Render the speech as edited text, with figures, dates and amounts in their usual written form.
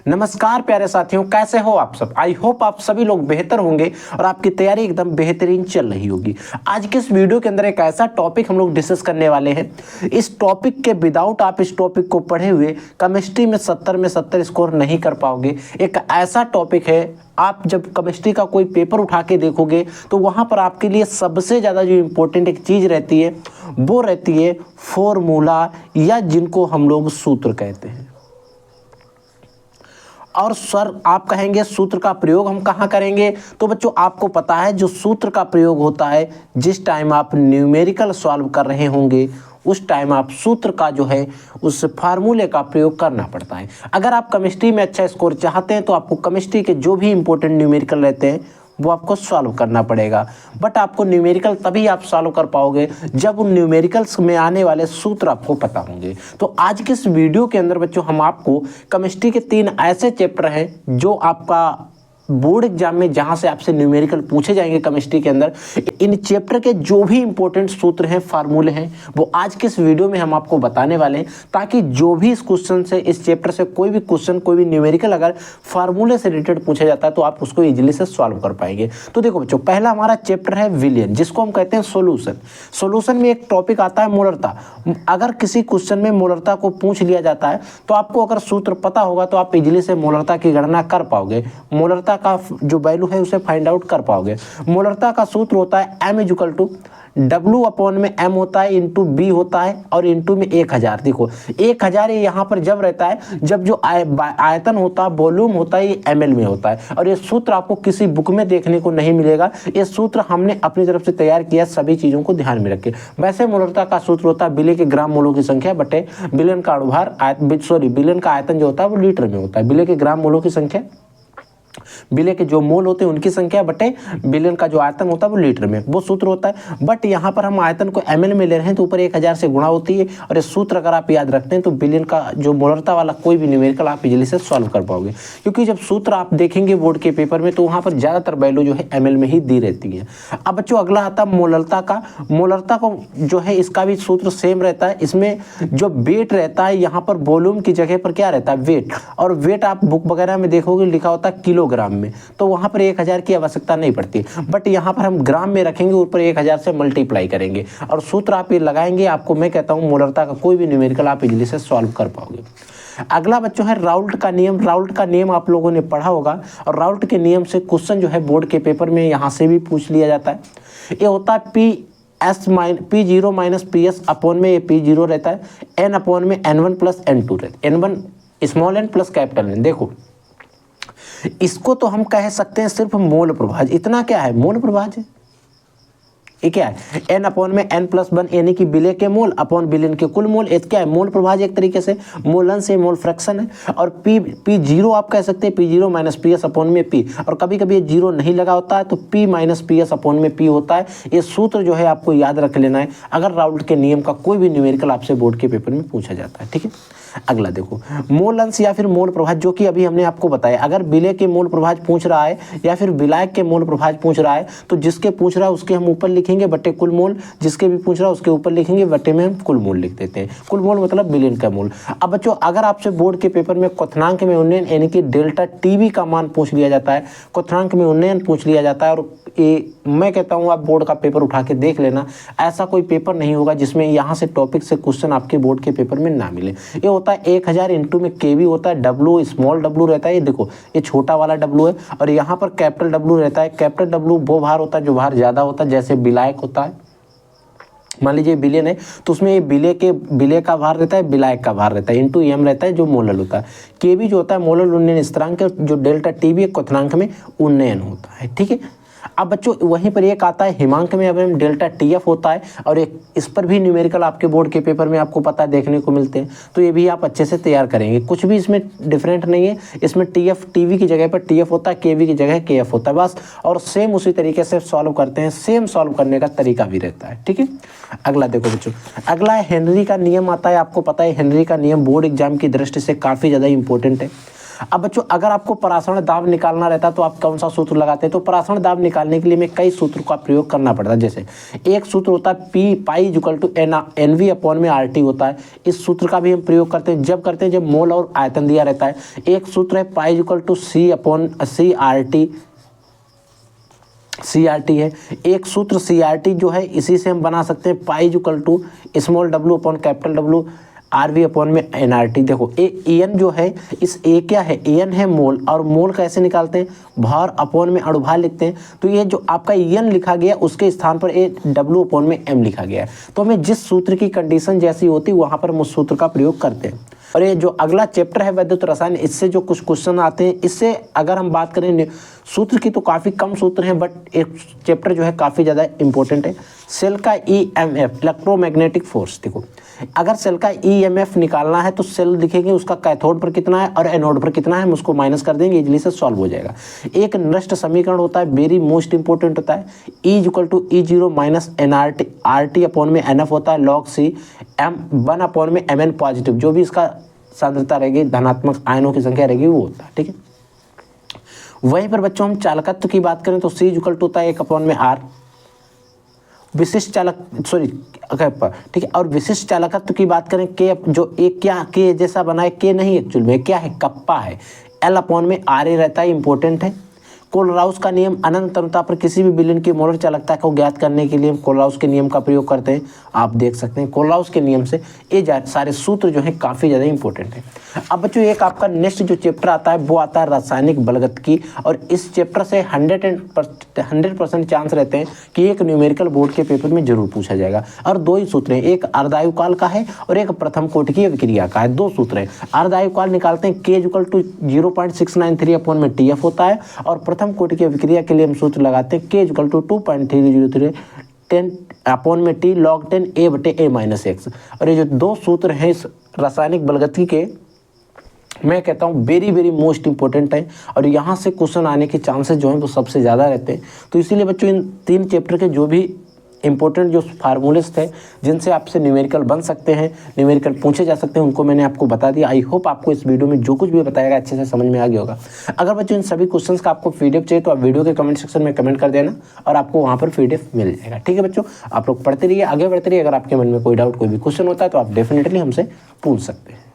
नमस्कार प्यारे साथियों, कैसे हो आप सब। आई होप आप सभी लोग बेहतर होंगे और आपकी तैयारी एकदम बेहतरीन चल रही होगी। आज के इस वीडियो के अंदर एक ऐसा टॉपिक हम लोग डिस्कस करने वाले हैं। इस टॉपिक के विदाउट आप इस टॉपिक को पढ़े हुए केमिस्ट्री में 70 में 70 स्कोर नहीं कर पाओगे। एक ऐसा टॉपिक है, आप जब केमिस्ट्री का कोई पेपर उठा के देखोगे तो वहाँ पर आपके लिए सबसे ज़्यादा जो इम्पोर्टेंट एक चीज़ रहती है वो रहती है फॉर्मूला, या जिनको हम लोग सूत्र कहते हैं। और सर आप कहेंगे सूत्र का प्रयोग हम कहाँ करेंगे, तो बच्चों आपको पता है जो सूत्र का प्रयोग होता है जिस टाइम आप न्यूमेरिकल सॉल्व कर रहे होंगे उस टाइम आप सूत्र का जो है उस फार्मूले का प्रयोग करना पड़ता है। अगर आप केमिस्ट्री में अच्छा स्कोर चाहते हैं तो आपको केमिस्ट्री के जो भी इंपॉर्टेंट न्यूमेरिकल रहते हैं वो आपको सॉल्व करना पड़ेगा। बट आपको न्यूमेरिकल तभी आप सॉल्व कर पाओगे जब उन न्यूमेरिकल्स में आने वाले सूत्र आपको पता होंगे। तो आज के इस वीडियो के अंदर बच्चों हम आपको केमिस्ट्री के 3 ऐसे चैप्टर हैं जो आपका बोर्ड एग्जाम में जहां से आपसे न्यूमेरिकल पूछे जाएंगे केमिस्ट्री के अंदर, इन चैप्टर के जो भी इंपॉर्टेंट सूत्र हैं, फार्मूले हैं, वो आज के इस वीडियो में हम आपको बताने वाले हैं, ताकि जो भी इस क्वेश्चन से, इस चैप्टर से कोई भी क्वेश्चन, कोई भी न्यूमेरिकल अगर फार्मूले से रिलेटेड पूछा जाता है तो आप उसको इजीली से सॉल्व कर पाएंगे। तो देखो बच्चों, पहला हमारा चैप्टर है विलियन, जिसको हम कहते हैं सोल्यूशन। सोल्यूशन में एक टॉपिक आता है मोलरता। अगर किसी क्वेश्चन में मोलरता को पूछ लिया जाता है तो आपको अगर सूत्र पता होगा तो आप इजीली से मोलरता की गणना कर पाओगे, मोलरता का जो वैल्यू है उसे फाइंड आउट कर पाओगे। मोलरता का सूत्र होता है M = W अपॉन में M होता है इंटू B होता है और इंटू में 1000। देखो 1000 यहाँ पर जब रहता है जब जो आयतन होता है, वॉल्यूम होता है, ये ml में होता है। और ये सूत्र आपको किसी बुक में देखने को नहीं मिलेगा, ये सूत्र हमने अपनी तरफ से तैयार किया, सभी चीज़ों को ध्यान में रखें। वैसे मोलरता का सूत्र होता है बिले के ग्राम मोलों की संख्या बटे बिलियन का अणुभार, बिलियन का आयतन जो होता है वो लीटर में होता है। बिले के ग्राम मोलों की संख्या, बिले के जो मोल होते हैं उनकी संख्या बटे बिलियन का जो आयतन होता है वो लीटर में, वो सूत्र होता है। बट यहाँ पर हम आयतन को ml में ले रहे हैं तो ऊपर 1000 से गुणा होती है। और ये सूत्र अगर आप याद रखते हैं तो बिलियन का जो मोलरता वाला कोई भी न्यूमेरिकल आप इजीली से सॉल्व कर पाओगे, क्योंकि जब सूत्र आप देखेंगे बोर्ड के पेपर में तो वहाँ पर ज़्यादातर वैल्यू जो है ml में ही दी रहती है। अब बच्चों अगला आता है मोलरता का। मोलरता को जो है इसका भी सूत्र सेम रहता है। इसमें जो वेट रहता है, यहाँ पर वॉल्यूम की जगह पर क्या रहता है, वेट। और वेट आप बुक वगैरह में देखोगे लिखा होता है किलोग्राम में, तो वहां पर 1000 की आवश्यकता नहीं पड़ती। बट यहाँ पर हम ग्राम में रखेंगे, ऊपर 1000 से मल्टीप्लाई करेंगे और सूत्र आप ये लगाएंगे, आपको मैं कहता हूँ मोलरता का कोई भी न्यूमेरिकल आप इजीली से सॉल्व कर पाओगे। अगला बच्चों है राउल्ट का नियम। राउल्ट का नियम आप लोगों ने पढ़ा होगा और राउल्ट के नियम से क्वेश्चन जो है बोर्ड के पेपर में यहाँ से भी पूछ लिया जाता है। ये होता है P0 माइनस PS अपॉन में, ये P0 रहता है, N अपॉन में N1 प्लस N2 रहता है, N1 small n plus capital N। देखो इसको तो हम कह सकते हैं सिर्फ मोल प्रभाज। इतना क्या है, मोल प्रभाज है। ये क्या है, n अपॉन में n+1, यानी कि बिले के मोल अपॉन बिलियन के कुल मोल। ये क्या है, मोल प्रभाज एक तरीके से, मोलन से मोल फ्रैक्शन है। और P0 आप कह सकते हैं P0 माइनस PS अपॉन में P, और कभी कभी ये जीरो नहीं लगा होता है तो P माइनस PS अपॉन में P होता है। ये सूत्र जो है आपको याद रख लेना है अगर राउल्ट के नियम का कोई भी न्यूमेरिकल आपसे बोर्ड के पेपर में पूछा जाता है। ठीक है, अगला देखो मोल अंश या फिर मोल प्रभाज, जो कि अभी हमने आपको बताया। अगर बिले के मोल प्रभाज पूछ रहा है या फिर विलायक के मोल प्रभाज पूछ रहा है तो जिसके पूछ रहा है उसके हम ऊपर लिखेंगे बटे कुल मोल, जिसके भी पूछ रहा है उसके ऊपर लिखेंगे बटे में हम कुल मोल लिख देते हैं। कुल मोल मतलब बिलियन का मोल। अब बच्चों अगर आपसे बोर्ड के पेपर में क्वथनांक में उन्नयन यानी कि डेल्टा टीवी का मान पूछ लिया जाता है, क्वथनांक में उन्नयन पूछ लिया जाता है, और ये मैं कहता हूँ आप बोर्ड का पेपर उठा के देख लेना, ऐसा कोई पेपर नहीं होगा जिसमें यहाँ से टॉपिक से क्वेश्चन आपके बोर्ड के पेपर में ना मिले। ये होता है 1000 इंटू में केवी होता है, W स्मॉल W रहता है। ये देखो ये छोटा वाला W है और यहाँ पर कैपिटल W रहता है। कैपिटल W वो भार होता है जो भार ज़्यादा होता है, जैसे विलायक होता है। मान लीजिए बिलियन है तो उसमें ये बिले का भार रहता है, विलायक का भार रहता है, इंटू M रहता है जो मोलल होता है। केवी जो होता है मोलल उन्नयन स्थिरांक, जो डेल्टा टीवी क्वथनांक में उन्नयन होता है। ठीक है, अब बच्चों वहीं पर एक आता है हिमांक में, अब डेल्टा TF होता है, और एक इस पर भी न्यूमेरिकल आपके बोर्ड के पेपर में आपको पता है देखने को मिलते हैं, तो ये भी आप अच्छे से तैयार करेंगे। कुछ भी इसमें डिफरेंट नहीं है, इसमें TF टीवी की जगह पर TF होता है, KV की जगह KF होता है बस, और सेम उसी तरीके से सॉल्व करते हैं, सेम सॉल्व करने का तरीका भी रहता है। ठीक है, अगला देखो बच्चों, अगला है हेनरी का नियम आता है। आपको पता है हेनरी का नियम बोर्ड एग्जाम की दृष्टि से काफ़ी ज़्यादा इंपॉर्टेंट है। अब बच्चों अगर आपको परासरण दाब निकालना रहता तो आप कौन सा सूत्र लगाते हैं? तो परासरण दाब निकालने के लिए में कई सूत्रों का प्रयोग करना पड़ता है। जैसे एक सूत्र होता है P pi equal to NV upon में RT होता है। इस सूत्र का भी हम प्रयोग करते हैं जब मोल और आयतन दिया रहता है। एक सूत्र है pi equal to C upon CRT है। एक सूत्र CRT जो है इसी से हम बना सकते हैं pi equal to small w upon capital W RV upon में NRT। देखो En जो है इस A क्या है? En है मोल, और मोल कैसे निकालते हैं? भार अपॉन में अणुभार लिखते हैं। तो ये जो आपका En लिखा गया उसके स्थान पर W अपॉन में M लिखा गया है। तो हमें जिस सूत्र की कंडीशन जैसी होती है वहाँ पर हम उस सूत्र का प्रयोग करते हैं। और ये जो अगला चैप्टर है वैद्युत रसायन, इससे जो कुछ क्वेश्चन आते हैं, इससे अगर हम बात करें सूत्र की तो काफ़ी कम सूत्र हैं, बट एक चैप्टर जो है काफ़ी ज़्यादा इंपॉर्टेंट है। सेल का EMF इलेक्ट्रोमैग्नेटिक फोर्स। देखो अगर सेल का EMF निकालना है तो सेल दिखेंगे उसका कैथोड पर कितना है और एनोड पर कितना है, हम उसको माइनस कर देंगे, इजली से सॉल्व हो जाएगा। एक नष्ट समीकरण होता है, वेरी मोस्ट इंपॉर्टेंट होता है, E equal to E0 minus NRT RT upon में NF होता है log C M1 अपॉन में Mn पॉजिटिव, जो भी इसका सांद्रता रहेगी, धनात्मक आयनों की संख्या रहेगी वो होता है। ठीक है, वहीं पर बच्चों हम चालकत्व की बात करें तो C इक्वल टू होता है 1 अपॉन में R। विशिष्ट चालक ठीक है, और विशिष्ट चालकत्व की बात करें के जो एक क्या के जैसा बना है, के नहीं एक्चुअल में क्या है, कप्पा है। L अपॉन में RA रहता है, इंपॉर्टेंट है। कोलराउस का नियम, अनंत तरुणता पर किसी भी विलयन की मोलर चालकता को ज्ञात करने के लिए हम कोलराउस के नियम का प्रयोग करते हैं। आप देख सकते हैं कोलराउस के नियम से ये सारे सूत्र जो हैं काफ़ी ज़्यादा इंपॉर्टेंट है। अब बच्चों एक आपका नेक्स्ट जो चैप्टर आता है वो आता है रासायनिक बलगतिकी, और इस चैप्टर से 100% चांस रहते हैं कि एक न्यूमेरिकल बोर्ड के पेपर में जरूर पूछा जाएगा। और दो ही सूत्र हैं, एक अर्धायुकाल का है और एक प्रथम कोटि विक्रिया का है। दो सूत्र हैं। अर्धायुकाल निकालते हैं K इक्वल टू 0.693 अपॉन में TF होता है, और प्रथम कोटि की विक्रिया के लिए हम सूत्र लगाते हैं K इक्वल टू 2.303 10 अपॉन में T log 10 A बटे A माइनस एक्स। और ये जो दो सूत्र हैं इस रासायनिक बलगतिकी के, मैं कहता हूँ वेरी मोस्ट इंपॉर्टेंट है, और यहाँ से क्वेश्चन आने के चांसेस जो हैं वो सबसे ज़्यादा रहते हैं। तो इसीलिए बच्चों इन तीन चैप्टर के जो भी इंपॉर्टेंट जो फार्मूलेस थे जिनसे आपसे न्यूमेरिकल बन सकते हैं, न्यूमेरिकल पूछे जा सकते हैं, उनको मैंने आपको बता दिया। आई होप आपको इस वीडियो में जो कुछ भी बताएगा अच्छे से समझ में आ गया होगा। अगर बच्चों इन सभी क्वेश्चंस का आपको पीडीएफ चाहिए तो आप वीडियो के कमेंट सेक्शन में कमेंट कर देना और आपको वहाँ पर पीडीएफ मिल जाएगा। ठीक है बच्चों, आप लोग पढ़ते रहिए, आगे बढ़ते रहिए। अगर आपके मन में कोई डाउट, कोई भी क्वेश्चन होता है तो आप डेफिनेटली हमसे पूछ सकते हैं।